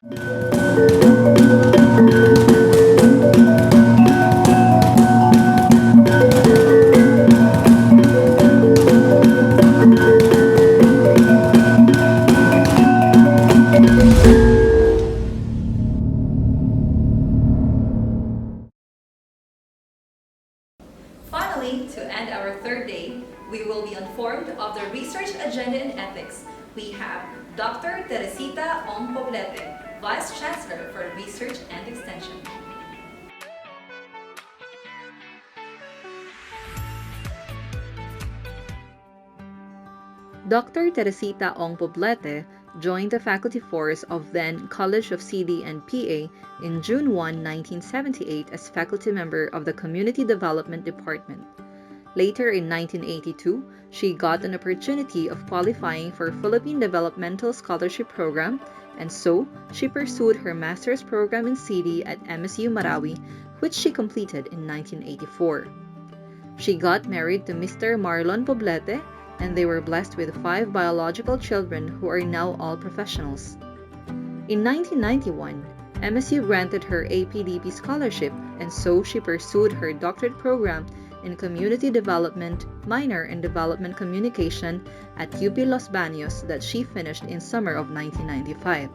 Finally, to end our third day, we will be informed of the research agenda in ethics. We have Dr. Teresita Ong Poblete, Vice Chancellor for Research and Extension. Dr. Teresita Ong Poblete joined the faculty force of then College of CD and PA in June 1, 1978 as faculty member of the Community Development Department. Later in 1982, she got an opportunity of qualifying for Philippine Developmental Scholarship Program, and so she pursued her master's program in CD at MSU Marawi, which she completed in 1984. She got married to Mr. Marlon Poblete, and they were blessed with 5 biological children who are now all professionals. In 1991, MSU granted her APDP scholarship, and so she pursued her doctorate program in Community Development, minor in Development Communication at UP Los Baños that she finished in summer of 1995.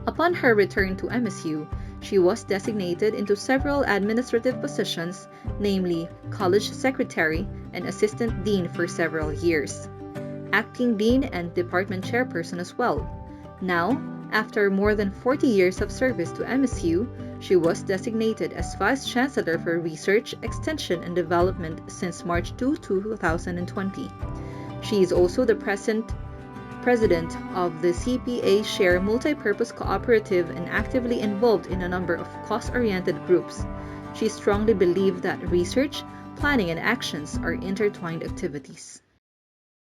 Upon her return to MSU, she was designated into several administrative positions, namely College Secretary and Assistant Dean for several years, Acting Dean and Department Chairperson as well. Now, after more than 40 years of service to MSU, she was designated as Vice Chancellor for Research, Extension, and Development since March 2, 2020. She is also the President of the CPA Share Multipurpose Cooperative and actively involved in a number of cost-oriented groups. She strongly believed that research, planning, and actions are intertwined activities.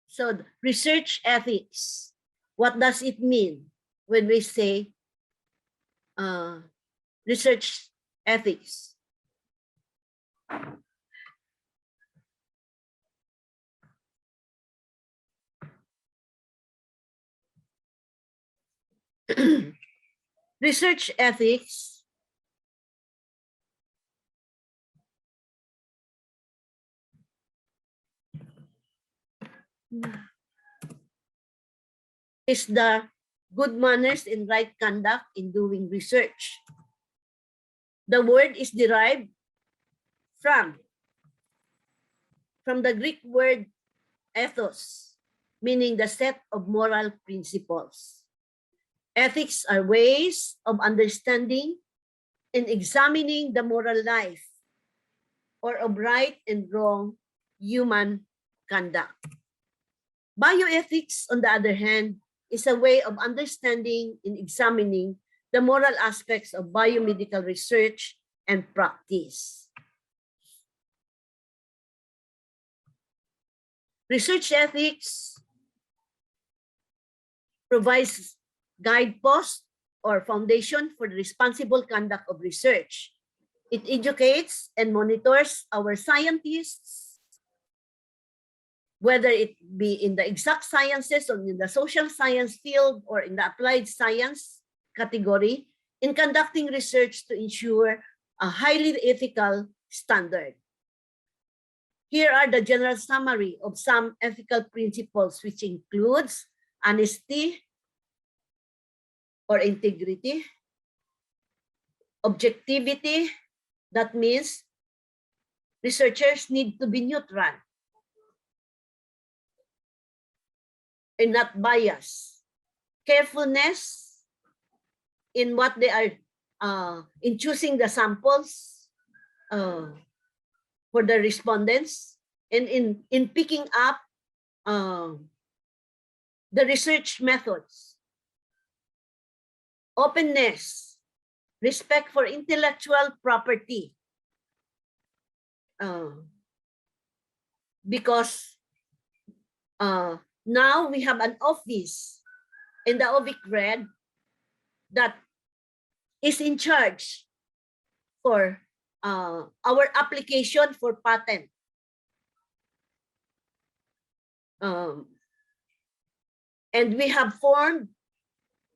So, research ethics, what does it mean when we say research ethics? Research ethics is the good manners and right conduct in doing research. The word is derived from the Greek word ethos, meaning the set of moral principles. Ethics are ways of understanding and examining the moral life or of right and wrong human conduct. Bioethics, on the other hand, is a way of understanding and examining the moral aspects of biomedical research and practice. Research ethics provides guideposts or foundation for the responsible conduct of research. It educates and monitors our scientists, whether it be in the exact sciences or in the social science field or in the applied science category, in conducting research to ensure a highly ethical standard. Here are the general summary of some ethical principles, which includes honesty or integrity, objectivity, that means researchers need to be neutral and not biased. Carefulness in what they are, in choosing the samples for the respondents, and in picking up the research methods. Openness, respect for intellectual property, because now we have an office in the OVIC that is in charge for our application for patent. And we have formed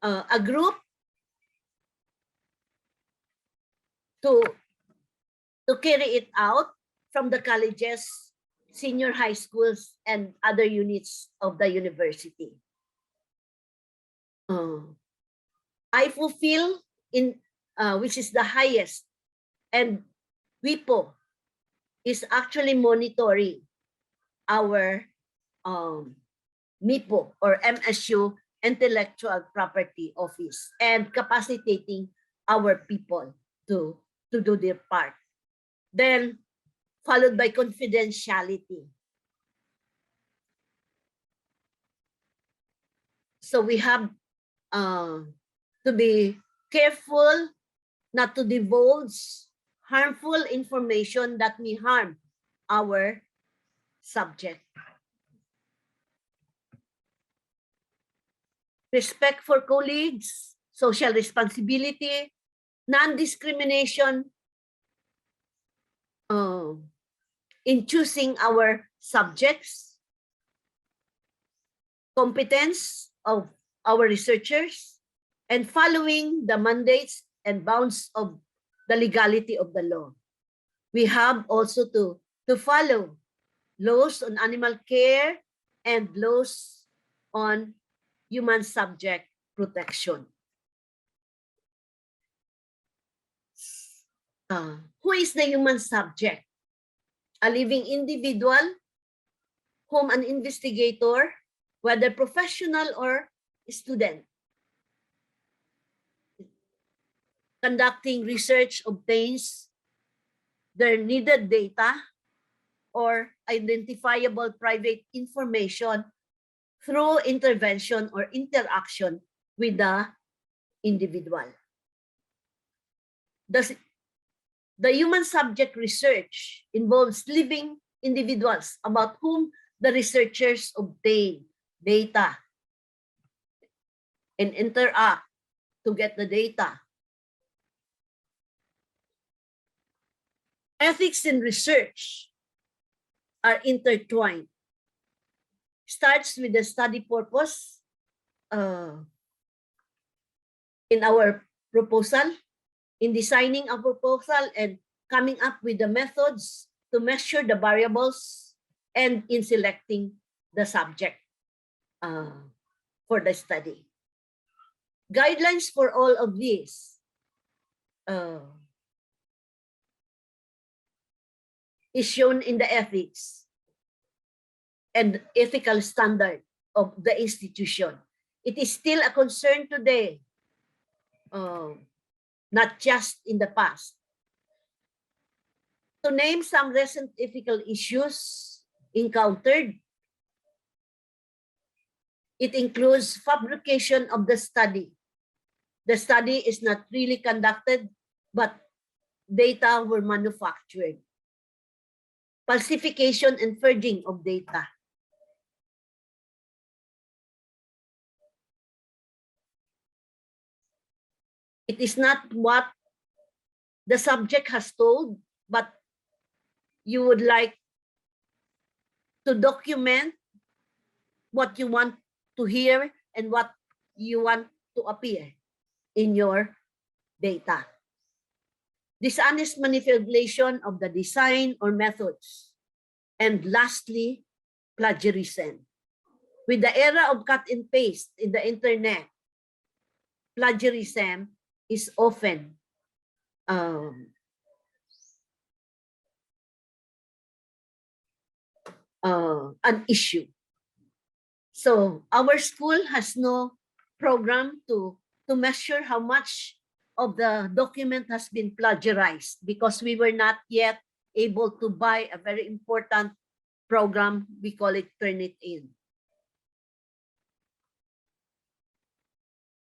a group to carry it out from the colleges, senior high schools, and other units of the university. I fulfill which is the highest, and WIPO is actually monitoring our MIPO or MSU Intellectual Property Office and capacitating our people to do their part. Then followed by confidentiality. So we have to be careful not to divulge harmful information that may harm our subject. Respect for colleagues, social responsibility, non-discrimination in choosing our subjects, competence of our researchers, and following the mandates and bounds of the legality of the law. We have also to follow laws on animal care and laws on human subject protection. Who is the human subject? A living individual whom an investigator, whether professional or student, conducting research obtains their needed data or identifiable private information through intervention or interaction with the individual. The human subject research involves living individuals about whom the researchers obtain data and interact to get the data. Ethics in research are intertwined. Starts with the study purpose in our proposal, in designing a proposal and coming up with the methods to measure the variables, and in selecting the subject for the study. Guidelines for all of these is shown in the ethics and ethical standard of the institution. It is still a concern today, not just in the past. To name some recent ethical issues encountered, it includes fabrication of the study. The study is not really conducted, but data were manufactured. Falsification and forging of data. It is not what the subject has told, but you would like to document what you want to hear and what you want to appear in your data. Dishonest manipulation of the design or methods. And lastly, plagiarism. With the era of cut and paste in the internet, plagiarism is often an issue. So our school has no program to measure how much of the document has been plagiarized because we were not yet able to buy a very important program. We call it Turnitin.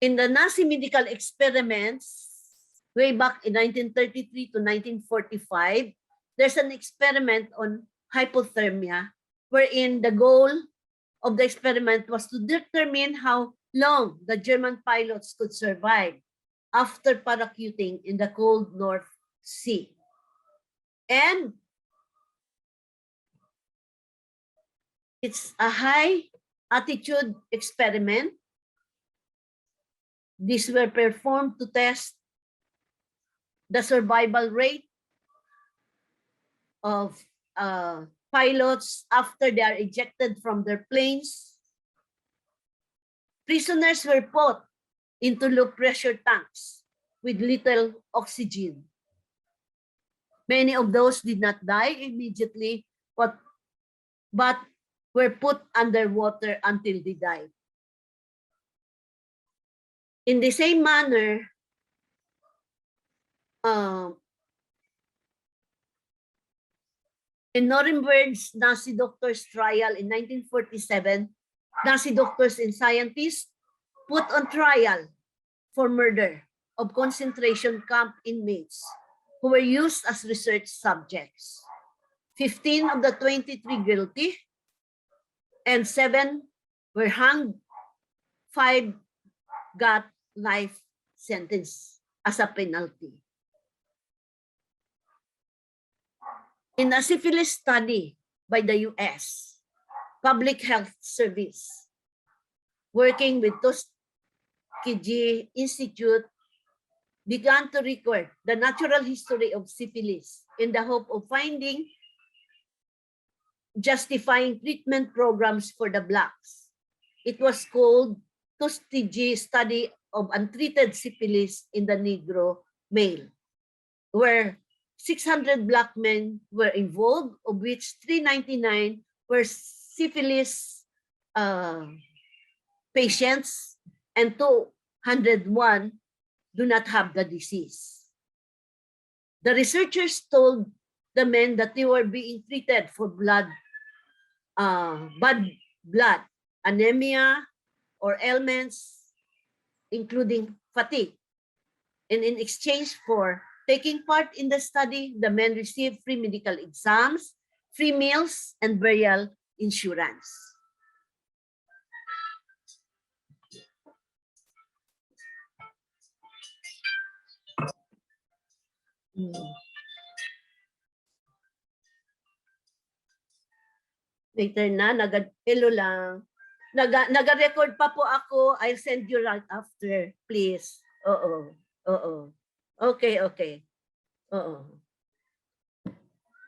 In the Nazi medical experiments, way back in 1933 to 1945, there's an experiment on hypothermia, wherein the goal of the experiment was to determine how long the German pilots could survive after parachuting in the cold North Sea. And it's a high altitude experiment. These were performed to test the survival rate of pilots after they are ejected from their planes. Prisoners were put into low pressure tanks with little oxygen. Many of those did not die immediately, but were put underwater until they died. In the same manner, in Nuremberg's Nazi doctors' trial in 1947, Nazi doctors and scientists put on trial for murder of concentration camp inmates who were used as research subjects. 15 of the 23 guilty and 7 were hanged. 5 got life sentence as a penalty. In a syphilis study by the US Public Health Service, working with Tuskegee Institute, began to record the natural history of syphilis in the hope of finding justifying treatment programs for the Blacks. It was called Tuskegee Study of Untreated Syphilis in the Negro Male, where 600 Black men were involved, of which 399 were syphilis patients and 201 do not have the disease. The researchers told the men that they were being treated for bad blood, anemia, or ailments, including fatigue. And in exchange for taking part in the study, the men received free medical exams, free meals, and burial insurance. Later na, hello lang. Naga-record pa po ako. I'll send you right after, please. Oo. Okay. Oo.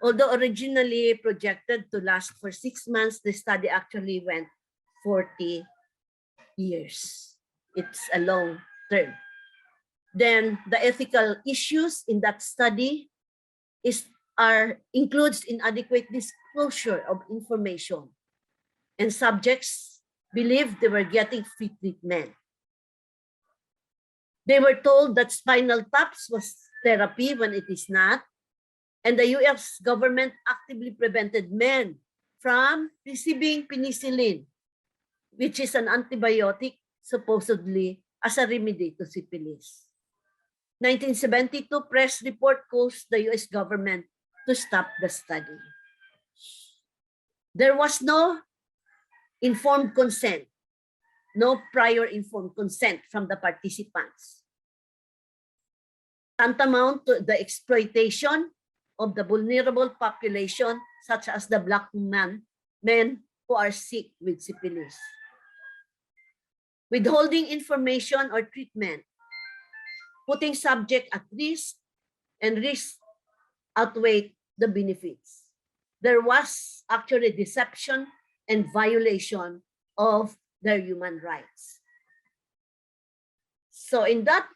Although originally projected to last for 6 months, the study actually went 40 years. It's a long term. Then the ethical issues in that study includes inadequate disclosure of information, and subjects believed they were getting free treatment. They were told that spinal taps was therapy when it is not, and the US government actively prevented men from receiving penicillin, which is an antibiotic supposedly as a remedy to syphilis. 1972 press report caused the US government to stop the study. There was no informed consent, no prior informed consent from the participants. Tantamount to the exploitation of the vulnerable population, such as the Black men who are sick with syphilis. Withholding information or treatment, putting subject at risk, and risk outweigh the benefits. There was actually deception and violation of their human rights. So in that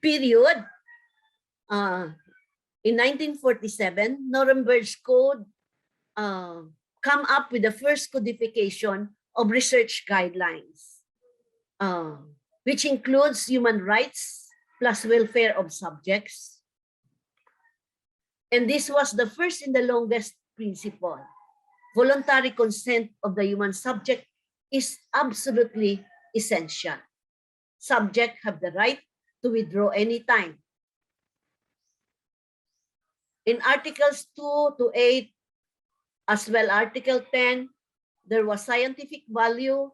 period, in 1947, Nuremberg's Code come up with the first codification of research guidelines, which includes human rights plus welfare of subjects. And this was the first and the longest principle. Voluntary consent of the human subject is absolutely essential. Subjects have the right to withdraw anytime. In Articles 2 to 8, as well Article 10, there was scientific value,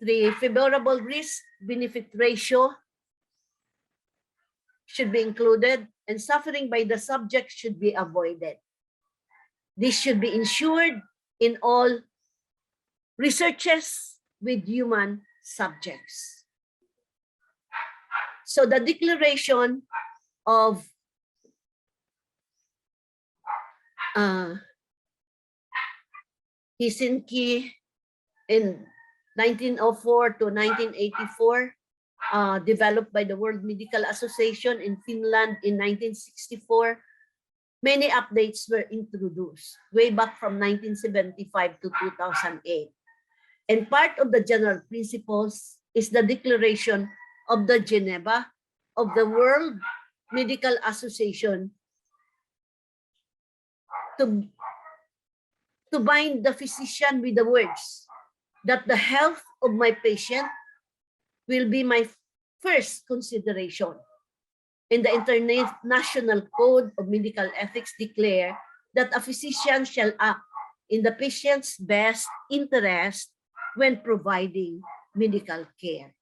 the favorable risk-benefit ratio should be included, and suffering by the subject should be avoided. This should be ensured in all researches with human subjects. So the declaration of Helsinki in 1904 to 1984, developed by the World Medical Association in Finland in 1964, many updates were introduced way back from 1975 to 2008. And part of the general principles is the declaration of the Geneva of the World Medical Association to bind the physician with the words that the health of my patient will be my first consideration. And the International Code of Medical Ethics declare that a physician shall act in the patient's best interest when providing medical care.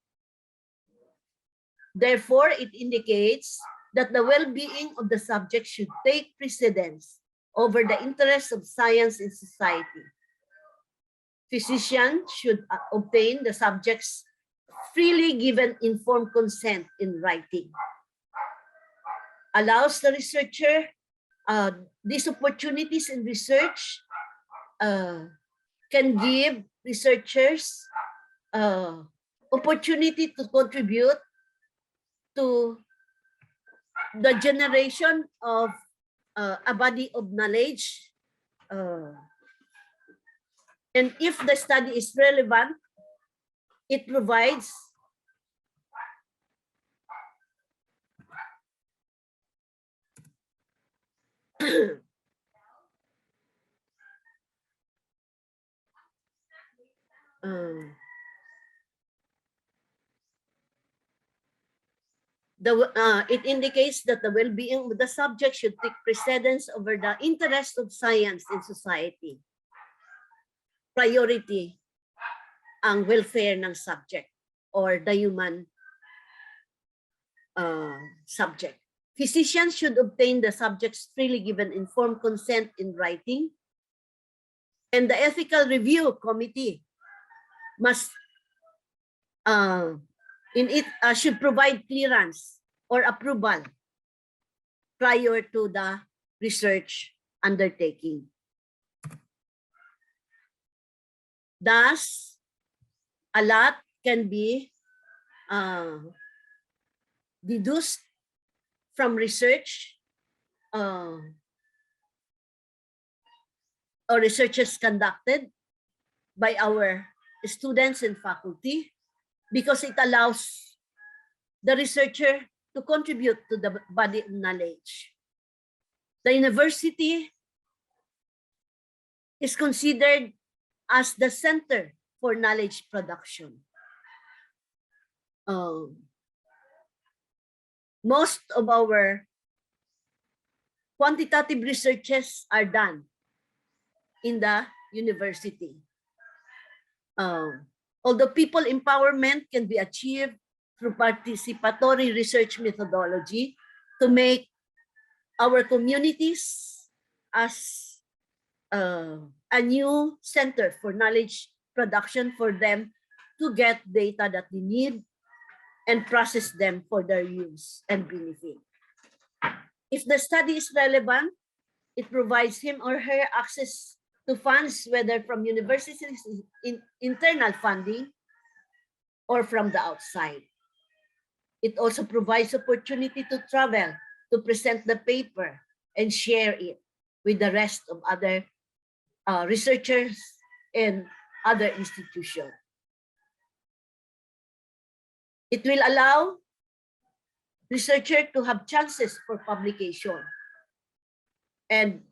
Therefore, it indicates that the well-being of the subject should take precedence over the interests of science in society. Physicians should obtain the subject's freely given informed consent in writing. Allows the researcher these opportunities in research, can give researchers opportunity to contribute to the generation of a body of knowledge. And if the study is relevant, it provides it indicates that the well-being of the subject should take precedence over the interest of science in society. Priority ang welfare ng subject or the human subject. Physicians should obtain the subject's freely given informed consent in writing, and the ethical review committee must should provide clearance or approval prior to the research undertaking. Thus, a lot can be deduced from research or researches conducted by our students and faculty, because it allows the researcher to contribute to the body of knowledge. The university is considered as the center for knowledge production. Most of our quantitative researches are done in the university. Although people empowerment can be achieved through participatory research methodology to make our communities as a new center for knowledge production, for them to get data that they need and process them for their use and benefit. If the study is relevant, it provides him or her access to funds, whether from universities in internal funding or from the outside. It also provides opportunity to travel, to present the paper and share it with the rest of other researchers and other institutions. It will allow researchers to have chances for publication and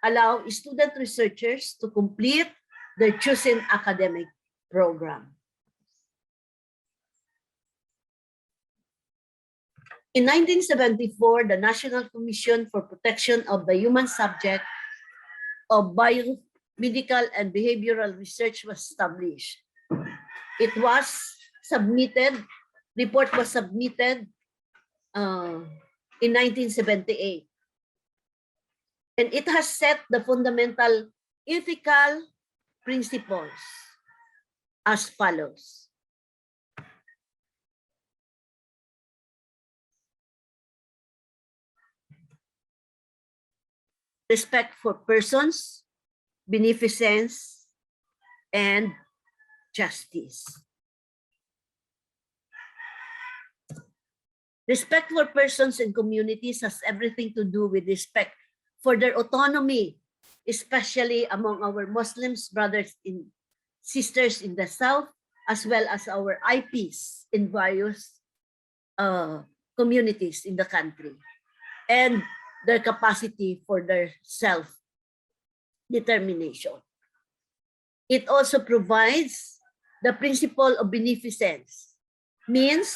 allow student researchers to complete their chosen academic program. In 1974, the National Commission for Protection of the Human Subject of Biomedical and Behavioral Research was established. It was submitted, report was submitted in 1978. And it has set the fundamental ethical principles as follows. respect for persons, beneficence, and justice. Respect for persons and communities has everything to do with respect for their autonomy, especially among our Muslims brothers and sisters in the South, as well as our IPs in various communities in the country, and their capacity for their self-determination. It also provides the principle of beneficence, means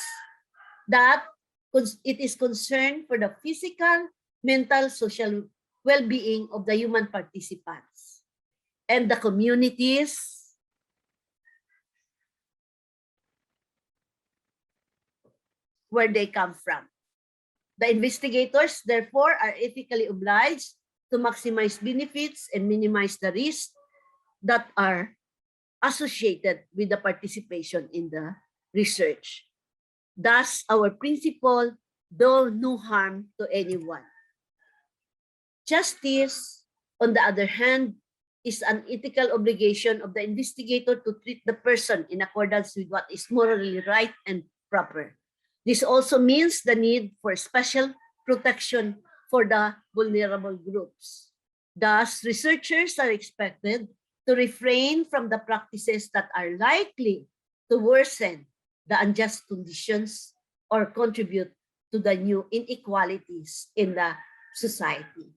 that it is concerned for the physical, mental, social well-being of the human participants and the communities where they come from. The investigators, therefore, are ethically obliged to maximize benefits and minimize the risks that are associated with the participation in the research. Thus, our principle, do no harm to anyone. Justice, on the other hand, is an ethical obligation of the investigator to treat the person in accordance with what is morally right and proper. This also means the need for special protection for the vulnerable groups. Thus, researchers are expected to refrain from the practices that are likely to worsen the unjust conditions or contribute to the new inequalities in the society.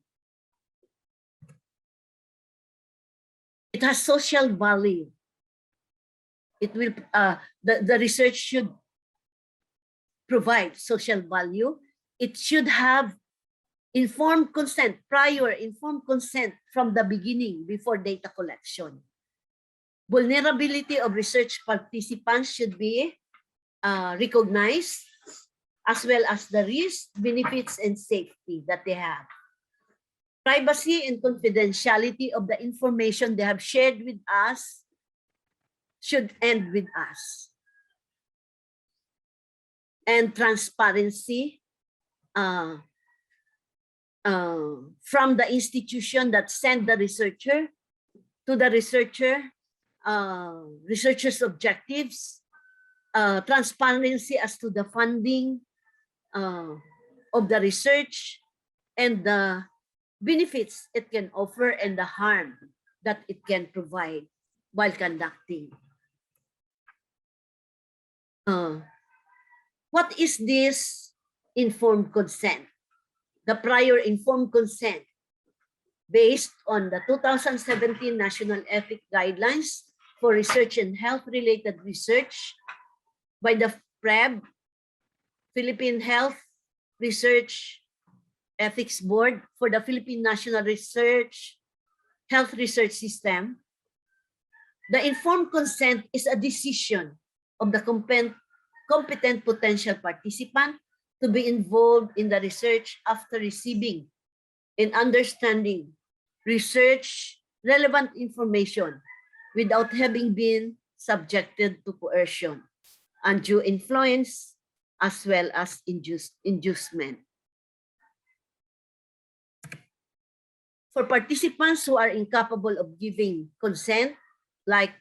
It has social value. It will the research should provide social value. It should have informed consent, prior informed consent from the beginning before data collection. Vulnerability of research participants should be recognized, as well as the risks, benefits, and safety that they have. Privacy and confidentiality of the information they have shared with us should end with us. And transparency from the institution that sent the researcher to the researcher's objectives, transparency as to the funding of the research and the benefits it can offer and the harm that it can provide while conducting. What is this informed consent? The prior informed consent based on the 2017 National Ethics Guidelines for Research and Health-Related Research by the PREB, Philippine Health Research Ethics Board for the Philippine National Health Research System. The informed consent is a decision of the competent potential participant to be involved in the research after receiving and understanding research relevant information without having been subjected to coercion, undue influence, as well as inducement. For participants who are incapable of giving consent, like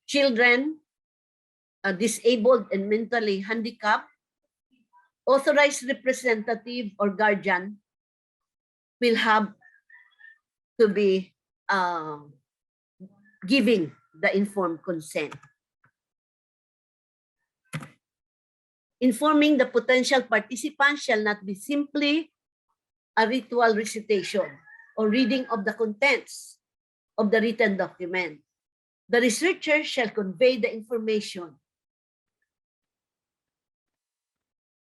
children, disabled and mentally handicapped, authorized representative or guardian will have to be giving the informed consent. Informing the potential participants shall not be simply a ritual recitation or reading of the contents of the written document. The researcher shall convey the information,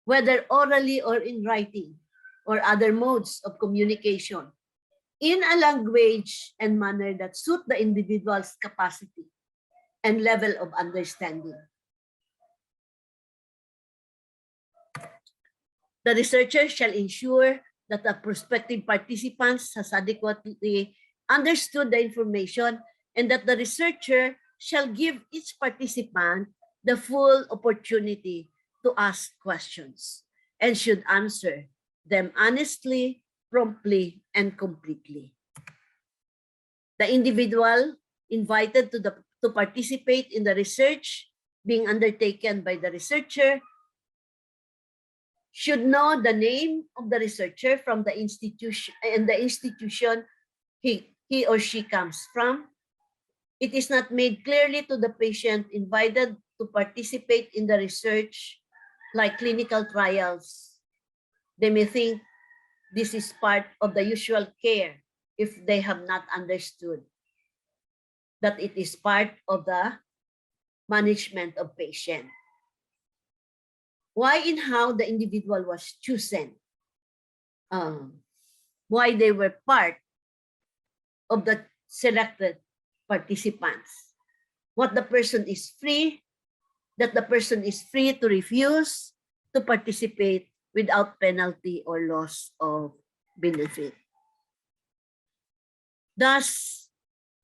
whether orally or in writing or other modes of communication, in a language and manner that suit the individual's capacity and level of understanding. The researcher shall ensure that the prospective participants has adequately understood the information and that the researcher shall give each participant the full opportunity to ask questions and should answer them honestly, promptly and completely. The individual invited to participate in the research being undertaken by the researcher should know the name of the researcher from the institution and the institution he or she comes from. It is not made clearly to the patient invited to participate in the research, like clinical trials. They may think this is part of the usual care if they have not understood that it is part of the management of patient. Why and how the individual was chosen, why they were part of the selected participants, what the person is free, that the person is free to refuse to participate without penalty or loss of benefit. Thus,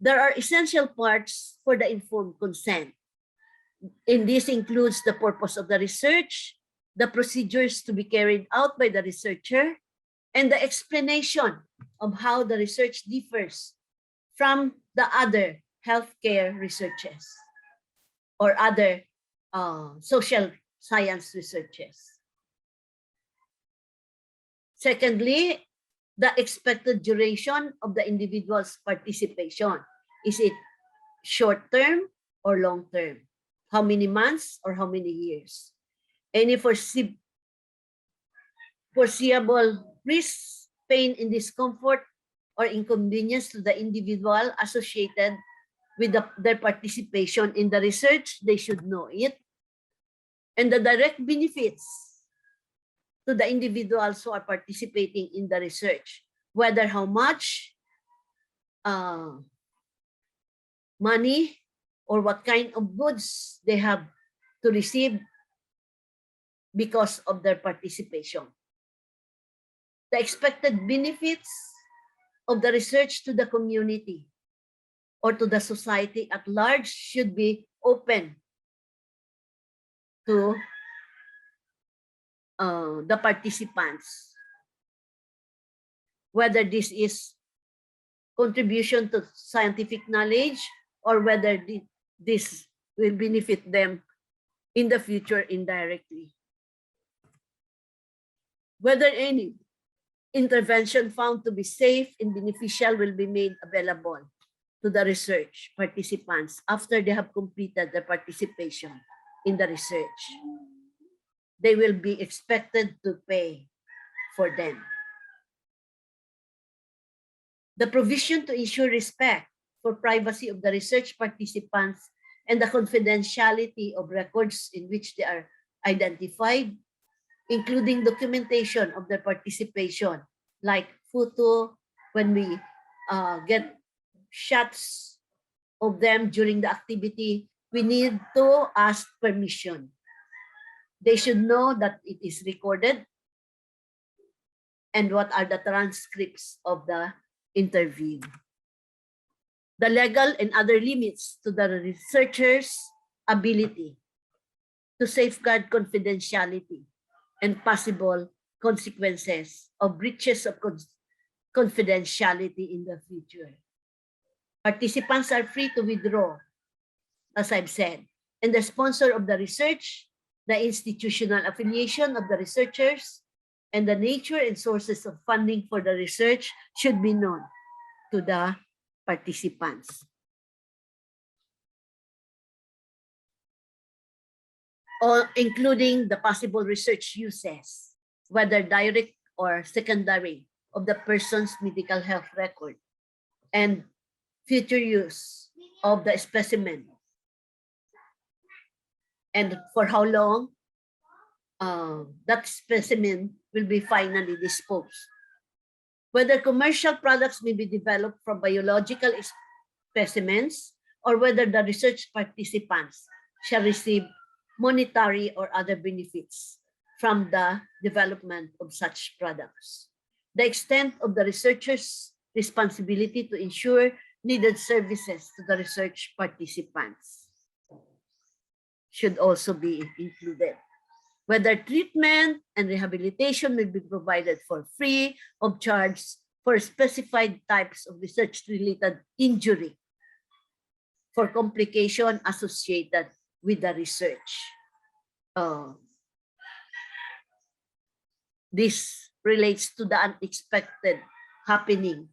there are essential parts for the informed consent. And this includes the purpose of the research, the procedures to be carried out by the researcher, and the explanation of how the research differs from the other healthcare researches or other social science researches. Secondly, the expected duration of the individual's participation. Is it short-term or long-term? How many months or how many years? Any foreseeable risks, pain, and discomfort or inconvenience to the individual associated with their participation in the research, they should know it. And the direct benefits to the individuals who are participating in the research, whether how much money or what kind of goods they have to receive because of their participation. The expected benefits of the research to the community or to the society at large should be open to the participants, whether this is contribution to scientific knowledge or whether this will benefit them in the future indirectly. Whether any intervention found to be safe and beneficial will be made available to the research participants after they have completed their participation in the research. They will be expected to pay for them. The provision to ensure respect for privacy of the research participants and the confidentiality of records in which they are identified, including documentation of their participation, like photo, when we get shots of them during the activity, we need to ask permission. They should know that it is recorded and what are the transcripts of the interview. The legal and other limits to the researcher's ability to safeguard confidentiality and possible consequences of breaches of confidentiality in the future. Participants are free to withdraw, as I've said, and the sponsor of the research, the institutional affiliation of the researchers, and the nature and sources of funding for the research should be known to the participants. Including the possible research uses, whether direct or secondary, of the person's medical health record, and future use of the specimen, and for how long that specimen will be finally disposed. Whether commercial products may be developed from biological specimens, or whether the research participants shall receive monetary or other benefits from the development of such products. The extent of the researcher's responsibility to ensure needed services to the research participants should also be included. whether treatment and rehabilitation will be provided for free of charge for specified types of research-related injury for complication associated with the research. This relates to the unexpected happening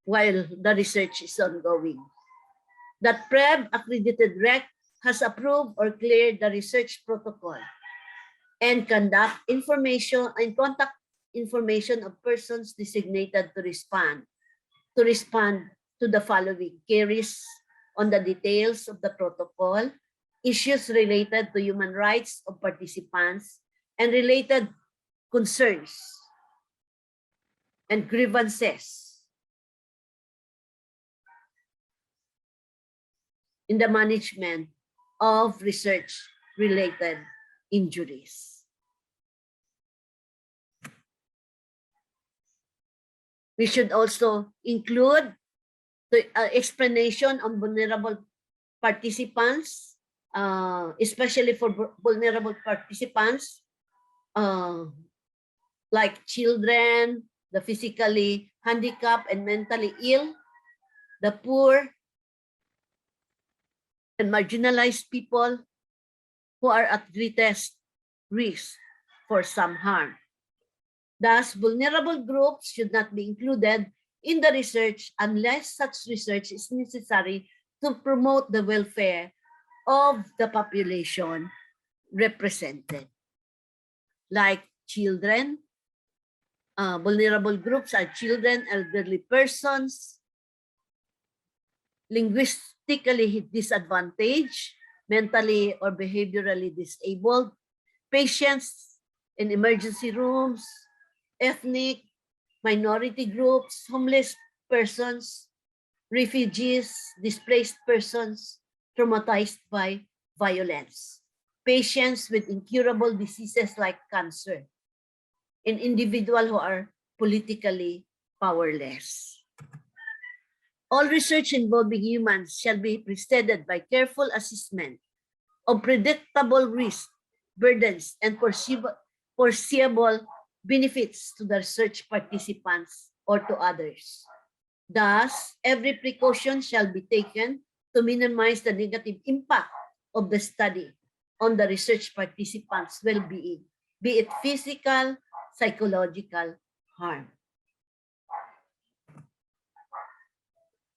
while the research is ongoing. That PREB accredited REC has approved or cleared the research protocol and contact information of persons designated to respond to the following: queries on the details of the protocol, issues related to human rights of participants, and related concerns and grievances in the management of research-related injuries. We should also include the explanation on vulnerable participants, especially for vulnerable participants like children, the physically handicapped and mentally ill, the poor, and marginalized people who are at greatest risk for some harm. Thus, vulnerable groups should not be included in the research unless such research is necessary to promote the welfare of the population represented. Like children, vulnerable groups are children, elderly persons, linguistically disadvantaged, mentally or behaviorally disabled, patients in emergency rooms, ethnic minority groups, homeless persons, refugees, displaced persons, traumatized by violence, patients with incurable diseases like cancer, and individuals who are politically powerless. All research involving humans shall be preceded by careful assessment of predictable risk, burdens, and foreseeable benefits to the research participants or to others. Thus, every precaution shall be taken to minimize the negative impact of the study on the research participants' well-being, be it physical, psychological harm.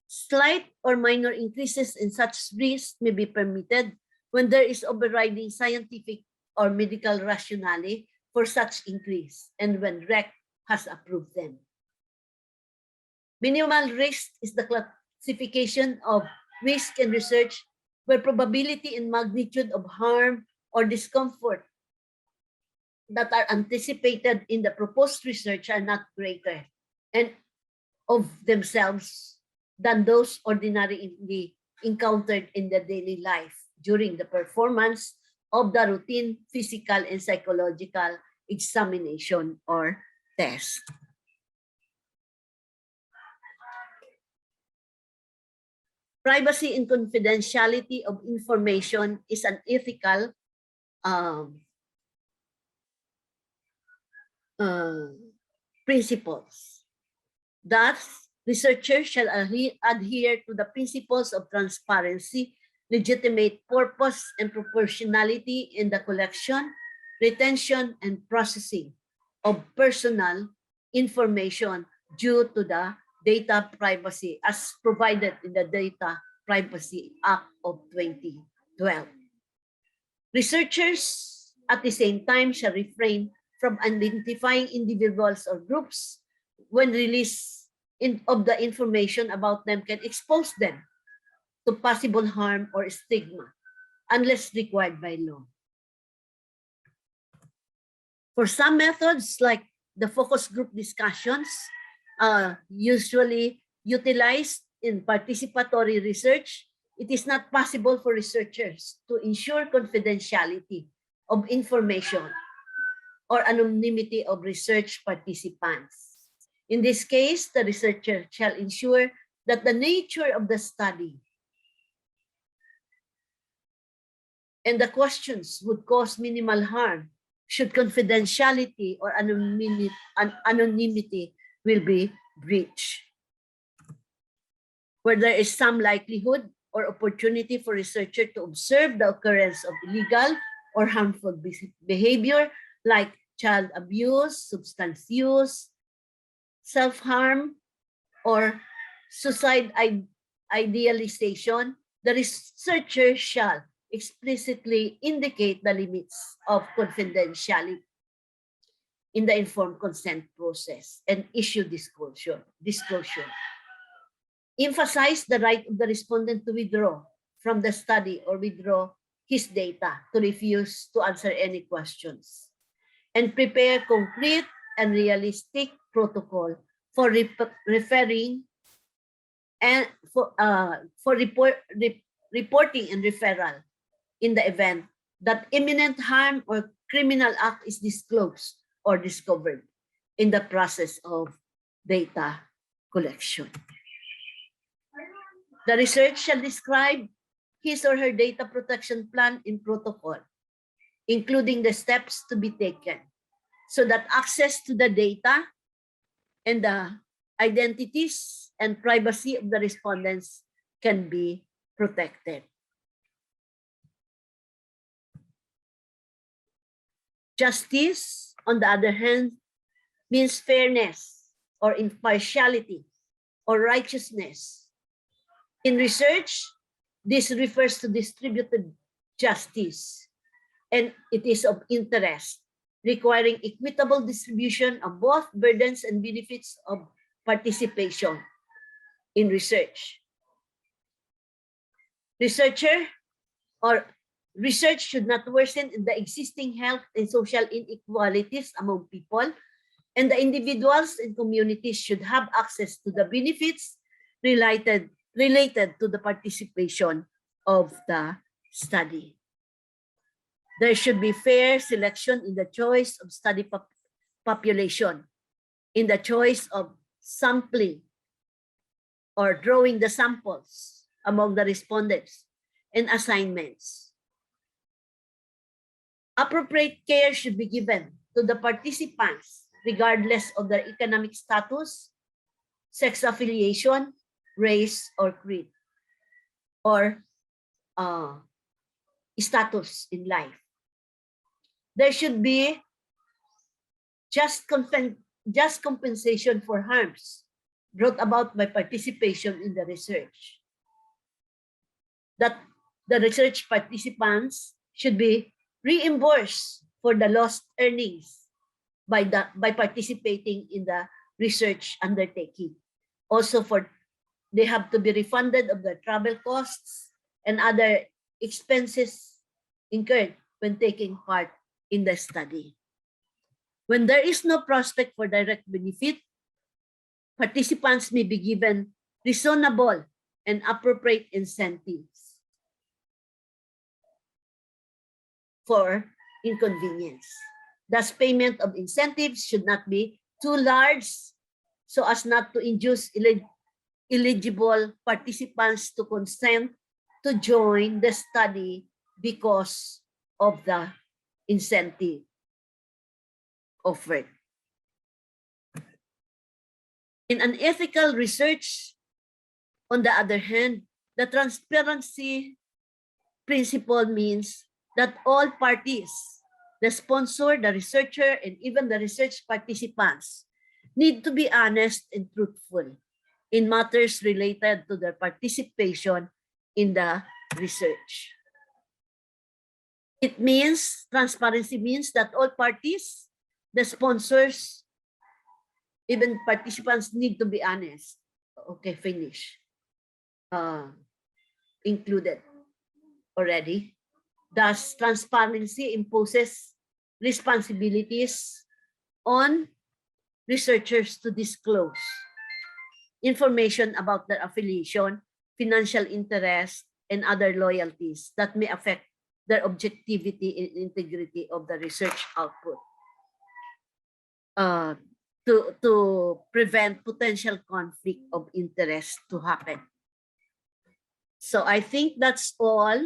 Slight or minor increases in such risk may be permitted when there is overriding scientific or medical rationale for such increase and when REC has approved them. Minimal risk is the classification of risk in research where probability and magnitude of harm or discomfort that are anticipated in the proposed research are not greater and of themselves than those ordinarily encountered in the daily life during the performance of the routine physical and psychological examination or test. Privacy and confidentiality of information is an ethical principles. Thus, researchers shall adhere to the principles of transparency, legitimate purpose, and proportionality in the collection, retention, and processing of personal information due to the data privacy as provided in the Data Privacy Act of 2012. Researchers at the same time shall refrain from identifying individuals or groups when release of the information about them can expose them to possible harm or stigma unless required by law. For some methods like the focus group discussions usually utilized in participatory research, it is not possible for researchers to ensure confidentiality of information or anonymity of research participants. In this case, the researcher shall ensure that the nature of the study and the questions would cause minimal harm, should confidentiality or anonymity will be breached. Where there is some likelihood or opportunity for researcher to observe the occurrence of illegal or harmful behavior like child abuse, substance use, self-harm, or suicide idealization, the researcher shall explicitly indicate the limits of confidentiality in the informed consent process and issue disclosure. Emphasize the right of the respondent to withdraw from the study or withdraw his data, to refuse to answer any questions, and prepare concrete and realistic protocol for referring and for reporting and referral in the event that imminent harm or criminal act is disclosed or discovered in the process of data collection. The research shall describe his or her data protection plan in protocol, including the steps to be taken so that access to the data and the identities and privacy of the respondents can be protected. Justice, on the other hand, means fairness or impartiality or righteousness. In research, this refers to distributed justice, and it is of interest, requiring equitable distribution of both burdens and benefits of participation in research. Research should not worsen the existing health and social inequalities among people, and the individuals and communities should have access to the benefits related to the participation of the study. There should be fair selection in the choice of study population, in the choice of sampling or drawing the samples among the respondents, and assignments. Appropriate care should be given to the participants regardless of their economic status, sex affiliation, race, or creed, or status in life. There should be just compensation for harms brought about by participation in the research. That the research participants should be reimbursed for the lost earnings by participating in the research undertaking. Also, they have to be refunded of their travel costs and other expenses incurred when taking part in the study. When there is no prospect for direct benefit, participants may be given reasonable and appropriate incentives for inconvenience. Thus, payment of incentives should not be too large so as not to induce eligible participants to consent to join the study because of the incentive offered. In unethical research, on the other hand, the transparency principle means that all parties, the sponsor, the researcher, and even the research participants need to be honest and truthful in matters related to their participation in the research. It means, transparency means that all parties, the sponsors, even participants need to be honest. Okay, finish. Included already. Thus, transparency imposes responsibilities on researchers to disclose information about their affiliation, financial interest, and other loyalties that may affect their objectivity and integrity of the research output. To prevent potential conflict of interest to happen. So I think that's all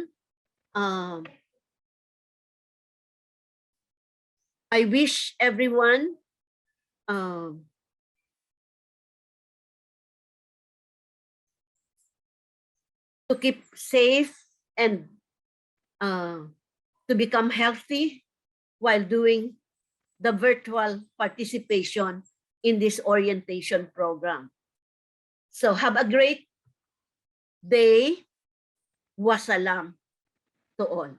I wish everyone to keep safe and to become healthy while doing the virtual participation in this orientation program. So have a great day. Wassalam to all.